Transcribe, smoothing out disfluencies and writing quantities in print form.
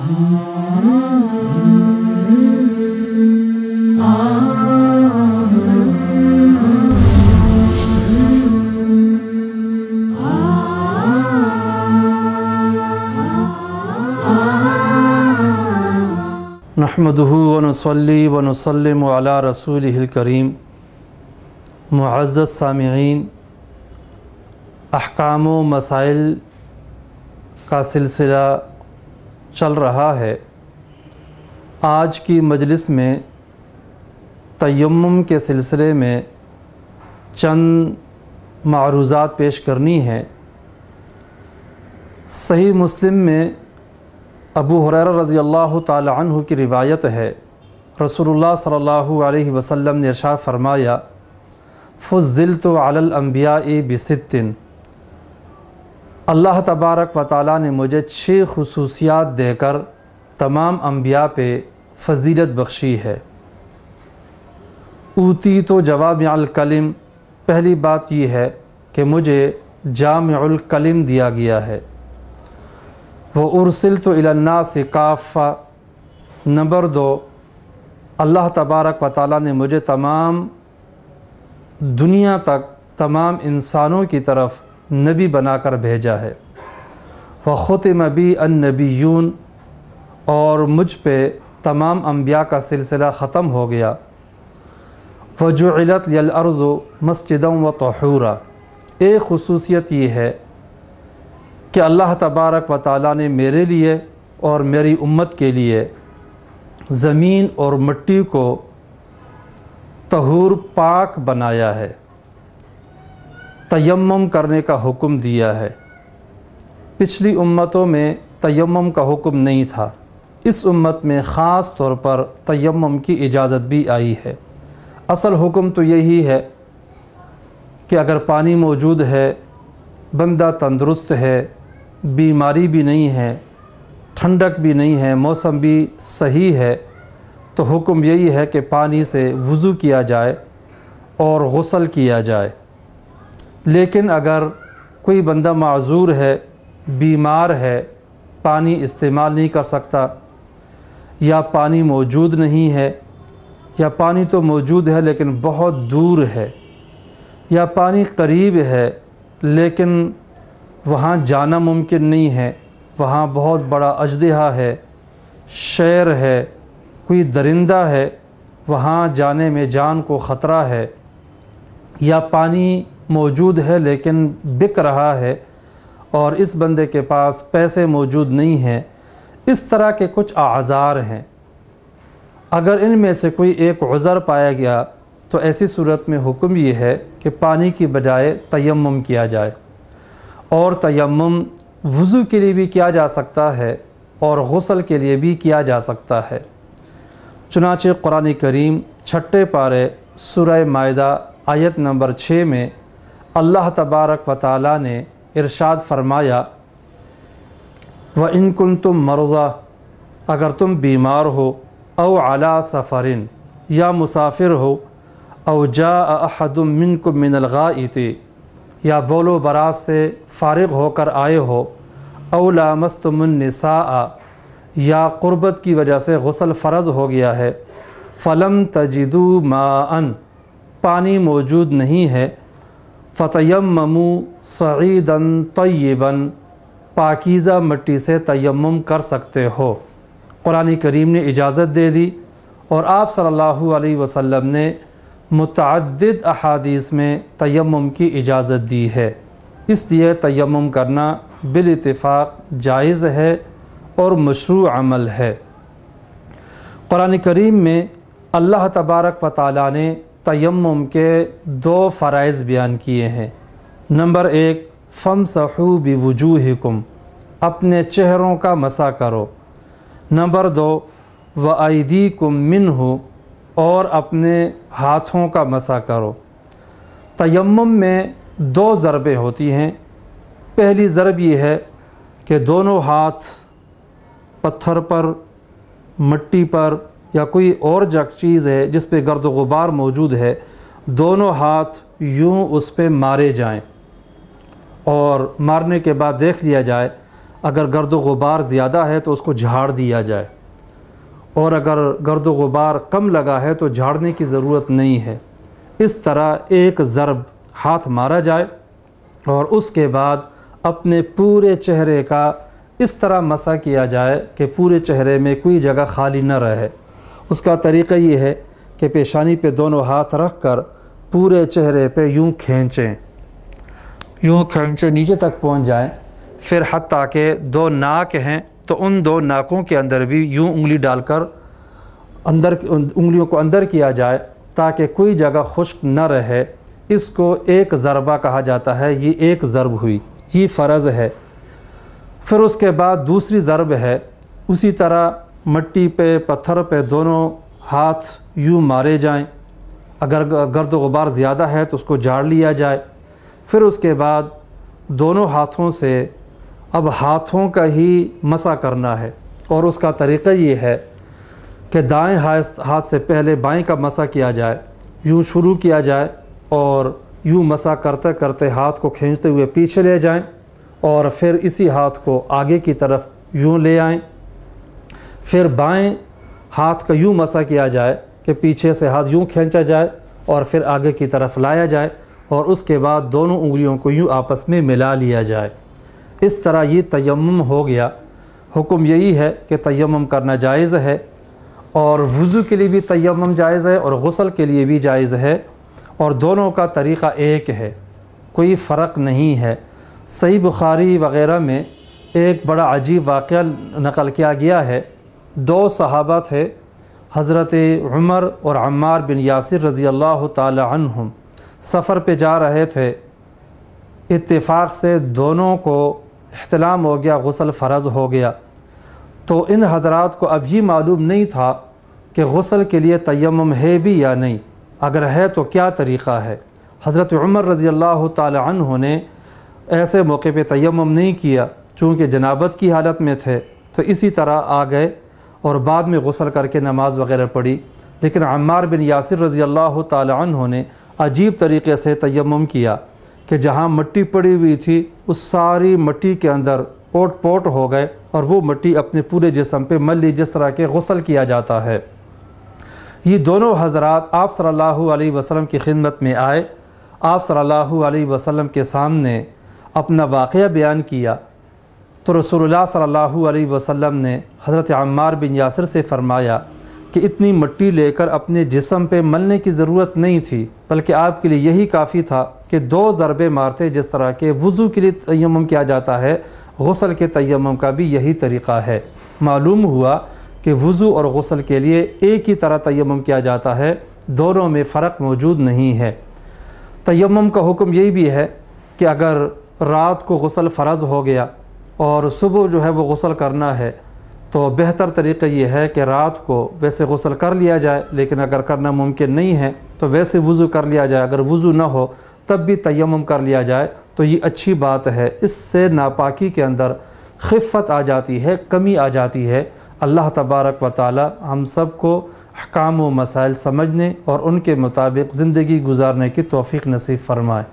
نحمدہ ونصلی ونسلم علی رسولہ الکریم۔ معزز سامعین، احکام و مسائل کا سلسلہ چل رہا ہے۔ آج کی مجلس میں تیمم کے سلسلے میں چند معروضات پیش کرنی ہیں۔ صحیح مسلم میں ابو ہریرہ رضی اللہ تعالی عنہ کی روایت ہے، رسول اللہ صلی اللہ علیہ وسلم نے ارشاد فرمایا، فضلت علی الانبیاء بست، اللہ تبارک و تعالیٰ نے مجھے 6 خصوصیات دے کر تمام انبیاء پہ فضیلت بخشی ہے۔ اوتیت جوامع الکلم، پہلی بات یہ ہے کہ مجھے جامع الکلم دیا گیا ہے۔ وَأُرْسِلْتُ إِلَى النَّاسِ كَافَّةً، نمبر 2، اللہ تبارک و تعالیٰ نے مجھے تمام دنیا تک تمام انسانوں کی طرف نبی بنا کر بھیجا ہے۔ وَخُتِمَ بِي النَّبِيُّونَ، اور مجھ پہ تمام انبیاء کا سلسلہ ختم ہو گیا۔ وَجُعِلَتْ لِيَ الْأَرْضُ مَسْجِدًا وَطَهُورًا، ایک خصوصیت یہ ہے کہ اللہ تبارک و تعالیٰ نے میرے لیے اور میری امت کے لیے زمین اور مٹی کو طہور پاک بنایا ہے، تیمم کرنے کا حکم دیا ہے۔ پچھلی امتوں میں تیمم کا حکم نہیں تھا، اس امت میں خاص طور پر تیمم کی اجازت بھی آئی ہے۔ اصل حکم تو یہی ہے کہ اگر پانی موجود ہے، بندہ تندرست ہے، بیماری بھی نہیں ہے، ٹھنڈک بھی نہیں ہے، موسم بھی صحیح ہے، تو حکم یہی ہے کہ پانی سے وضو کیا جائے اور غسل کیا جائے۔ لیکن اگر کوئی بندہ معذور ہے، بیمار ہے، پانی استعمال نہیں کر سکتا، یا پانی موجود نہیں ہے، یا پانی تو موجود ہے لیکن بہت دور ہے، یا پانی قریب ہے لیکن وہاں جانا ممکن نہیں ہے، وہاں بہت بڑا اژدہا ہے، شیر ہے، کوئی درندہ ہے، وہاں جانے میں جان کو خطرہ ہے، یا پانی موجود ہے لیکن بک رہا ہے اور اس بندے کے پاس پیسے موجود نہیں ہیں، اس طرح کے کچھ اعذار ہیں۔ اگر ان میں سے کوئی ایک عذر پایا گیا تو ایسی صورت میں حکم یہ ہے کہ پانی کی بجائے تیمم کیا جائے، اور تیمم وضو کے لیے بھی کیا جا سکتا ہے اور غسل کے لیے بھی کیا جا سکتا ہے۔ چنانچہ قرآن کریم 6 پارے سورہ مائدہ آیت نمبر 6 میں اللہ تبارک و تعالیٰ نے ارشاد فرمایا، وَإِن كُنتُم مَرْضَىٰ، اگر تم بیمار ہو، او علی سفرٍ، یا مسافر ہو، او جاء احد منکم من الغائط، یا بول و براز سے فارغ ہو کر آئے ہو، او لامستم النساء، یا قربت کی وجہ سے غسل فرض ہو گیا ہے، فلم تجدوا ماء، پانی موجود نہیں ہے، فتیمموا صعیدا طیبا، پاکیزہ مٹی سے تیمم کر سکتے ہو۔ قرآن کریم نے اجازت دے دی، اور آپ صلی اللہ علیہ وسلم نے متعدد احادیث میں تیمم کی اجازت دی ہے، اس لیے تیمم کرنا بالاتفاق جائز ہے اور مشروع عمل ہے۔ قرآن کریم میں اللہ تبارک و تعالیٰ نے تیمم کے 2 فرائض بیان کیے ہیں۔ نمبر 1، فَامْسَحُوا بِوُجُوهِكُمْ، اپنے چہروں کا مسح کرو۔ نمبر 2، وَأَيْدِيكُمْ مِنْهُ، اور اپنے ہاتھوں کا مسح کرو۔ تیمم میں 2 ضربیں ہوتی ہیں۔ پہلی ضرب یہ ہے کہ دونوں ہاتھ پتھر پر، مٹی پر، یا کوئی اور چیز ہے جس پہ گرد و غبار موجود ہے، دونوں ہاتھ یوں اس پہ مارے جائیں، اور مارنے کے بعد دیکھ لیا جائے اگر گرد و غبار زیادہ ہے تو اس کو جھاڑ دیا جائے، اور اگر گرد و غبار کم لگا ہے تو جھاڑنے کی ضرورت نہیں ہے۔ اس طرح ایک ضرب ہاتھ مارا جائے اور اس کے بعد اپنے پورے چہرے کا اس طرح مسح کیا جائے کہ پورے چہرے میں کوئی جگہ خالی نہ رہے۔ اس کا طریقہ یہ ہے کہ پیشانی پہ دونوں ہاتھ رکھ کر پورے چہرے پہ یوں کھینچیں نیچے تک پہنچ جائیں، پھر حتیٰ کہ دو ناک ہیں تو ان دو ناکوں کے اندر بھی یوں انگلی ڈال کر انگلیوں کو اندر کیا جائے تاکہ کوئی جگہ خشک نہ رہے۔ اس کو ایک ضربہ کہا جاتا ہے، یہ ایک ضرب ہوئی، یہ فرض ہے۔ پھر اس کے بعد دوسری ضرب ہے، اسی طرح مٹی پہ پتھر پہ دونوں ہاتھ یوں مارے جائیں، اگر گرد و غبار زیادہ ہے تو اس کو جھاڑ لیا جائے۔ پھر اس کے بعد دونوں ہاتھوں سے اب ہاتھوں کا ہی مسح کرنا ہے، اور اس کا طریقہ یہ ہے کہ دائیں ہاتھ سے پہلے بائیں کا مسح کیا جائے، یوں شروع کیا جائے اور یوں مسح کرتے کرتے ہاتھ کو کھینچتے ہوئے پیچھے لے جائیں، اور پھر اسی ہاتھ کو آگے کی طرف یوں لے آئیں۔ پھر بائیں ہاتھ کا یوں مسح کیا جائے کہ پیچھے سے ہاتھ یوں کھینچا جائے اور پھر آگے کی طرف لایا جائے، اور اس کے بعد دونوں انگلیوں کو یوں آپس میں ملا لیا جائے۔ اس طرح یہ تیمم ہو گیا۔ حکم یہی ہے کہ تیمم کرنا جائز ہے، اور وضو کے لیے بھی تیمم جائز ہے اور غسل کے لیے بھی جائز ہے، اور دونوں کا طریقہ ایک ہے، کوئی فرق نہیں ہے۔ صحیح بخاری وغیرہ میں ایک بڑا عجیب واقعہ نقل کیا گیا ہے۔ دو صحابہ تھے، حضرت عمر اور عمار بن یاسر رضی اللہ تعالی عنہم، سفر پہ جا رہے تھے۔ اتفاق سے دونوں کو احتلام ہو گیا، غسل فرض ہو گیا۔ تو ان حضرات کو اب یہ معلوم نہیں تھا کہ غسل کے لیے تیمم ہے بھی یا نہیں، اگر ہے تو کیا طریقہ ہے۔ حضرت عمر رضی اللہ تعالی عنہ نے ایسے موقع پہ تیمم نہیں کیا، چونکہ جنابت کی حالت میں تھے، تو اسی طرح آ گئے اور بعد میں غسل کر کے نماز وغیرہ پڑھی۔ لیکن عمار بن یاسر رضی اللہ تعالی عنہ نے عجیب طریقے سے تیمم کیا کہ جہاں مٹی پڑی ہوئی تھی اس ساری مٹی کے اندر اوٹ پوٹ ہو گئے، اور وہ مٹی اپنے پورے جسم پہ مل لی جس طرح کے غسل کیا جاتا ہے۔ یہ دونوں حضرات آپ صلی اللہ علیہ وسلم کی خدمت میں آئے، آپ صلی اللہ علیہ وسلم کے سامنے اپنا واقعہ بیان کیا، تو رسول اللہ صلی اللہ علیہ وسلم نے حضرت عمار بن یاسر سے فرمایا کہ اتنی مٹی لے کر اپنے جسم پہ ملنے کی ضرورت نہیں تھی، بلکہ آپ کے لیے یہی کافی تھا کہ دو ضربے مارتے، جس طرح کہ وضو کے لیے تیمم کیا جاتا ہے، غسل کے تیمم کا بھی یہی طریقہ ہے۔ معلوم ہوا کہ وضو اور غسل کے لیے ایک ہی طرح تیمم کیا جاتا ہے، دونوں میں فرق موجود نہیں ہے۔ تیمم کا حکم یہی بھی ہے کہ اگر رات کو غسل فرض ہو گیا اور صبح جو ہے وہ غسل کرنا ہے، تو بہتر طریقہ یہ ہے کہ رات کو ویسے غسل کر لیا جائے، لیکن اگر کرنا ممکن نہیں ہے تو ویسے وضو کر لیا جائے، اگر وضو نہ ہو تب بھی تیمم کر لیا جائے تو یہ اچھی بات ہے۔ اس سے ناپاکی کے اندر خفت آ جاتی ہے، کمی آ جاتی ہے۔ اللہ تبارک و تعالی ہم سب کو احکام و مسائل سمجھنے اور ان کے مطابق زندگی گزارنے کی توفیق نصیب فرمائے۔